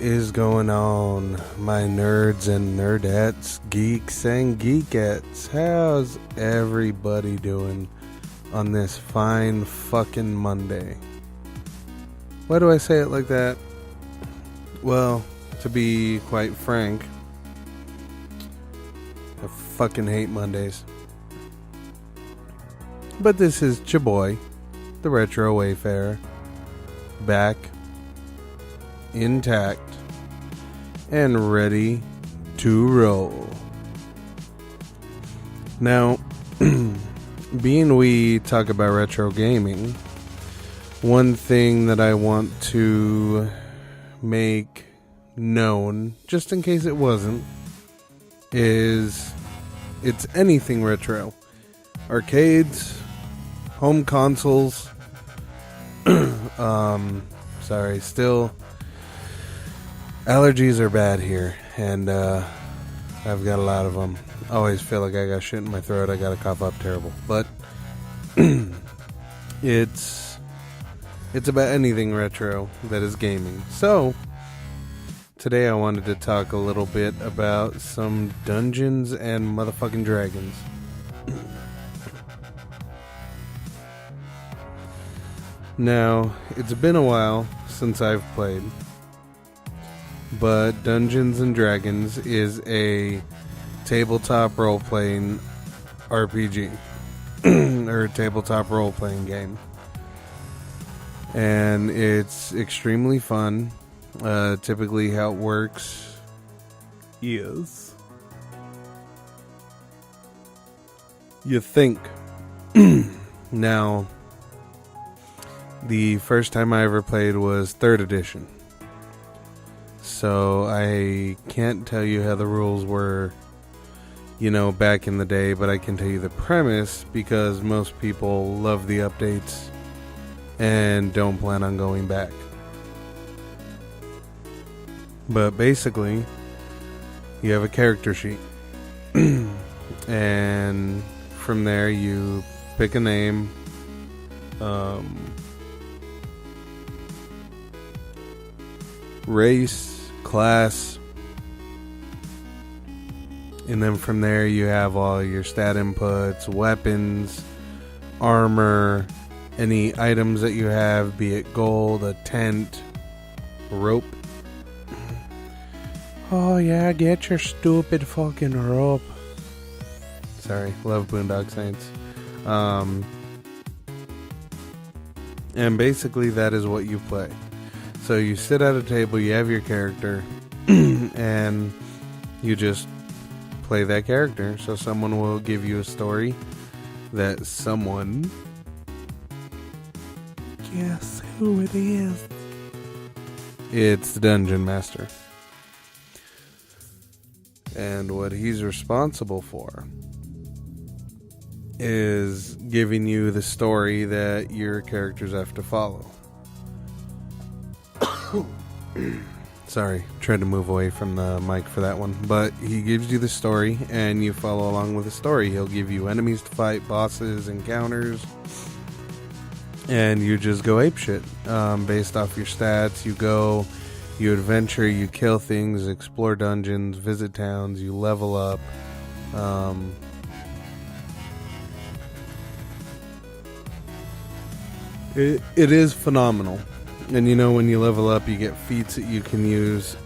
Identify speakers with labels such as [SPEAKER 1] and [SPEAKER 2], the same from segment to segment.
[SPEAKER 1] is going on, my nerds and nerdettes, geeks and geekettes? How's everybody doing on this fine fucking Monday? Why do I say it like that? Well, to be quite frank, I fucking hate Mondays. But this is your boy, the Retro Wayfarer, back, intact, and ready to roll. Now, being we talk about retro gaming, one thing that I want to make known, just in case it wasn't, is it's anything retro. Arcades, home consoles, still allergies are bad here, and I've got a lot of them. I always feel like I got shit in my throat. I gotta cough up terrible, but it's about anything retro that is gaming. So today I wanted to talk a little bit about some Dungeons and motherfucking Dragons. Now, it's been a while since I've played, but Dungeons and Dragons is a tabletop role-playing RPG, or tabletop role-playing game. And it's extremely fun. Typically how it works is you think. Now, the first time I ever played was 3rd edition. So I can't tell you how the rules were, back in the day, but I can tell you the premise because most people love the updates and don't plan on going back. But basically, you have a character sheet. And from there you pick a name. Race, class, and then from there you have all your stat inputs, weapons, armor, any items that you have, be it gold, a tent, rope. Oh yeah, get your stupid fucking rope. Sorry, love Boondock Saints. And basically that is what you play. So you sit at a table, you have your character, and you just play that character. So someone will give you a story that someone... Guess who it is? It's the Dungeon Master. And what he's responsible for is giving you the story that your characters have to follow. Sorry, tried to move away from the mic for that one. But he gives you the story, and you follow along with the story. He'll give you enemies to fight, bosses, encounters, and you just go apeshit. Based off your stats, you go, you adventure, you kill things, explore dungeons, visit towns, you level up. It is phenomenal. And when you level up, you get feats that you can use.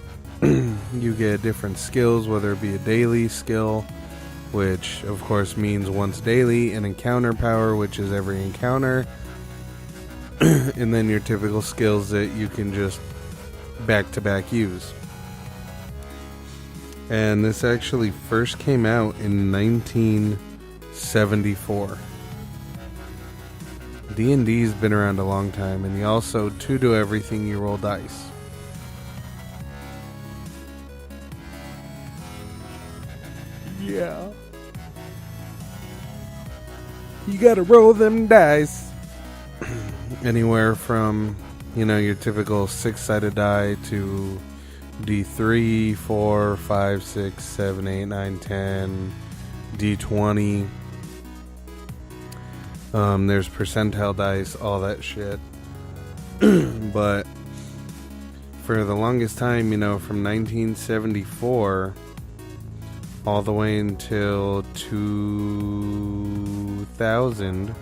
[SPEAKER 1] You get different skills, whether it be a daily skill, which of course means once daily, an encounter power, which is every encounter, and then your typical skills that you can just back-to-back use. And this actually first came out in 1974. D&D's been around a long time, and you also, to do everything, you roll dice. Yeah. You gotta roll them dice. Anywhere from, your typical 6-sided die to D3, 4, 5, 6, 7, 8, 9, 10, D20. There's percentile dice, all that shit. But for the longest time, from 1974 all the way until 2000,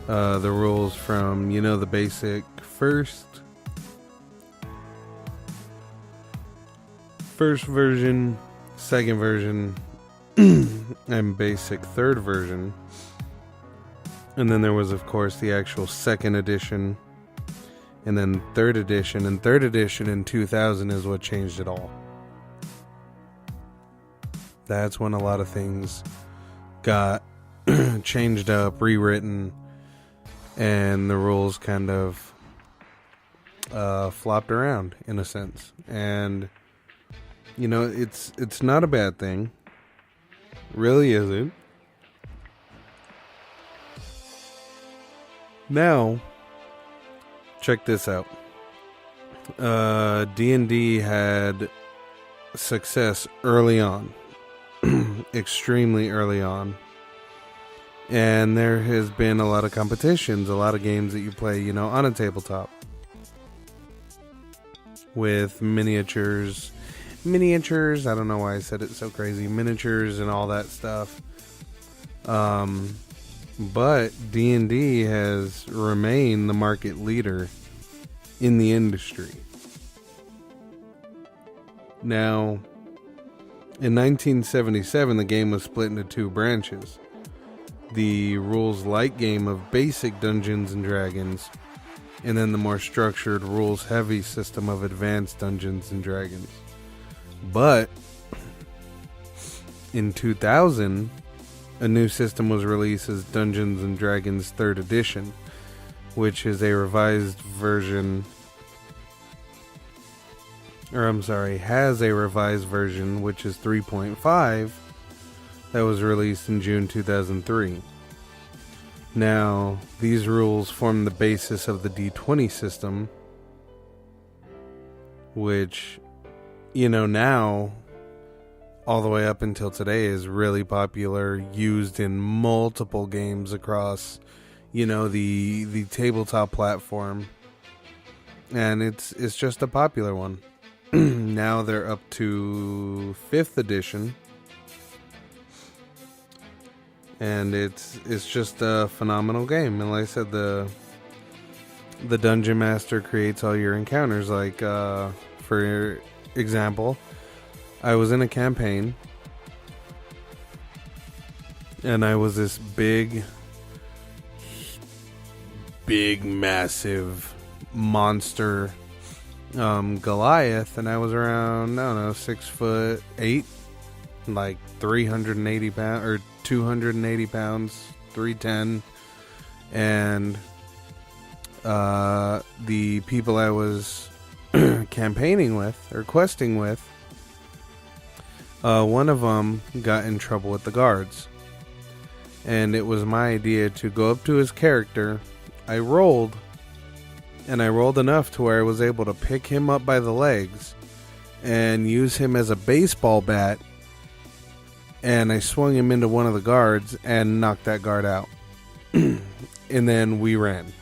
[SPEAKER 1] the rules from, the basic first version, second version, and basic third version. And then there was, of course, the actual second edition, and then third edition. And third edition in 2000 is what changed it all. That's when a lot of things got changed up, rewritten, and the rules kind of flopped around in a sense. And it's not a bad thing. Really isn't. Now, check this out. D&D had success early on. Extremely early on. And there has been a lot of competitions, a lot of games that you play, on a tabletop. With miniatures, I don't know why I said it so crazy, miniatures and all that stuff. But D&D has remained the market leader in the industry. Now, in 1977, the game was split into two branches. The rules light game of basic Dungeons and Dragons, and then the more structured rules heavy system of advanced Dungeons and Dragons. But in 2000, a new system was released as Dungeons and Dragons 3rd Edition, which is a revised version, has a revised version, which is 3.5, that was released in June 2003. Now, these rules form the basis of the D20 system, which, now, all the way up until today, is really popular, used in multiple games across, the tabletop platform. And it's just a popular one. Now they're up to 5th edition. And it's just a phenomenal game. And like I said, the Dungeon Master creates all your encounters. Like, for example, I was in a campaign, and I was this big, massive monster, Goliath, and I was around, 6'8", like 380 pounds, or 280 pounds, 310, and the people I was campaigning with, or questing with, one of them got in trouble with the guards, and it was my idea to go up to his character. I rolled enough to where I was able to pick him up by the legs and use him as a baseball bat, and I swung him into one of the guards and knocked that guard out. And then we ran.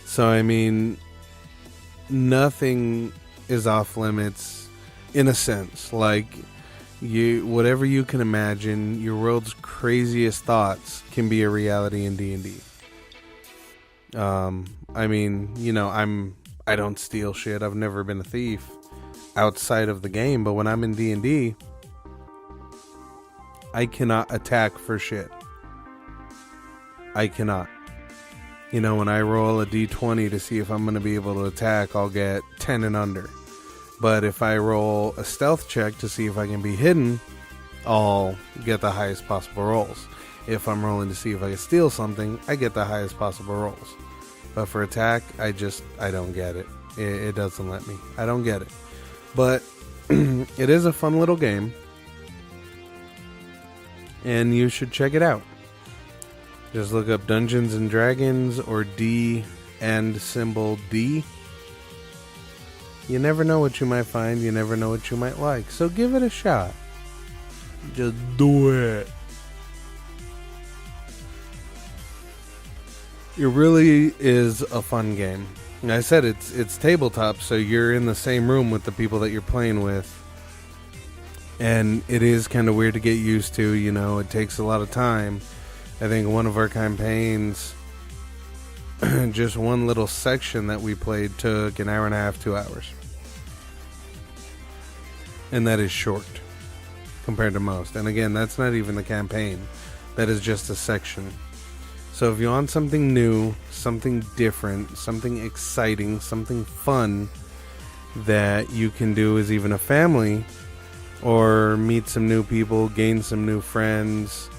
[SPEAKER 1] So, I mean, nothing is off limits in a sense. Like, whatever you can imagine, your world's craziest thoughts can be a reality in D&D. I mean, I don't steal shit. I've never been a thief outside of the game, but when I'm in D&D, I cannot attack for shit. I cannot. When I roll a d20 to see if I'm going to be able to attack, I'll get 10 and under. But if I roll a stealth check to see if I can be hidden, I'll get the highest possible rolls. If I'm rolling to see if I can steal something, I get the highest possible rolls. But for attack, I don't get it. It doesn't let me. I don't get it. But it is a fun little game, and you should check it out. Just look up Dungeons and Dragons or D and symbol D. You never know what you might find. You never know what you might like. So give it a shot. Just do it. It really is a fun game. I said it's tabletop, so you're in the same room with the people that you're playing with. And it is kind of weird to get used to, you know, it takes a lot of time. I think one of our campaigns, just one little section that we played took an hour and a half, 2 hours. And that is short compared to most. And again, that's not even the campaign. That is just a section. So if you want something new, something different, something exciting, something fun that you can do as even a family, or meet some new people, gain some new friends,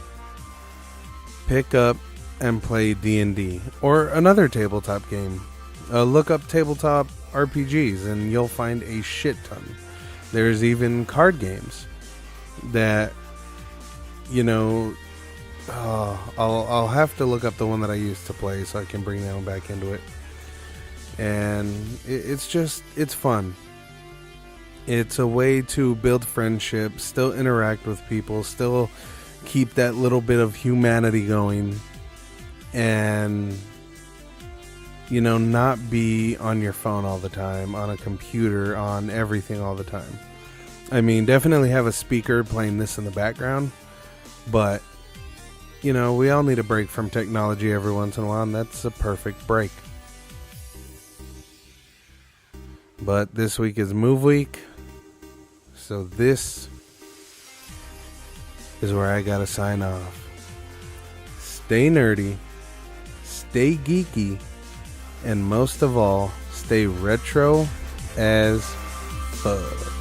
[SPEAKER 1] pick up and play D&D or another tabletop game. Look up tabletop RPGs and you'll find a shit ton. There's even card games that, you know, I'll have to look up the one that I used to play so I can bring that one back into it. And it's fun. It's a way to build friendship, still interact with people, still keep that little bit of humanity going, and, you know, not be on your phone all the time, on a computer, on everything all the time. I mean, definitely have a speaker playing this in the background, but, you know, we all need a break from technology every once in a while, and that's a perfect break. But this week is Move Week, so this is where I gotta sign off. Stay nerdy, stay geeky, and most of all, stay retro as fuck.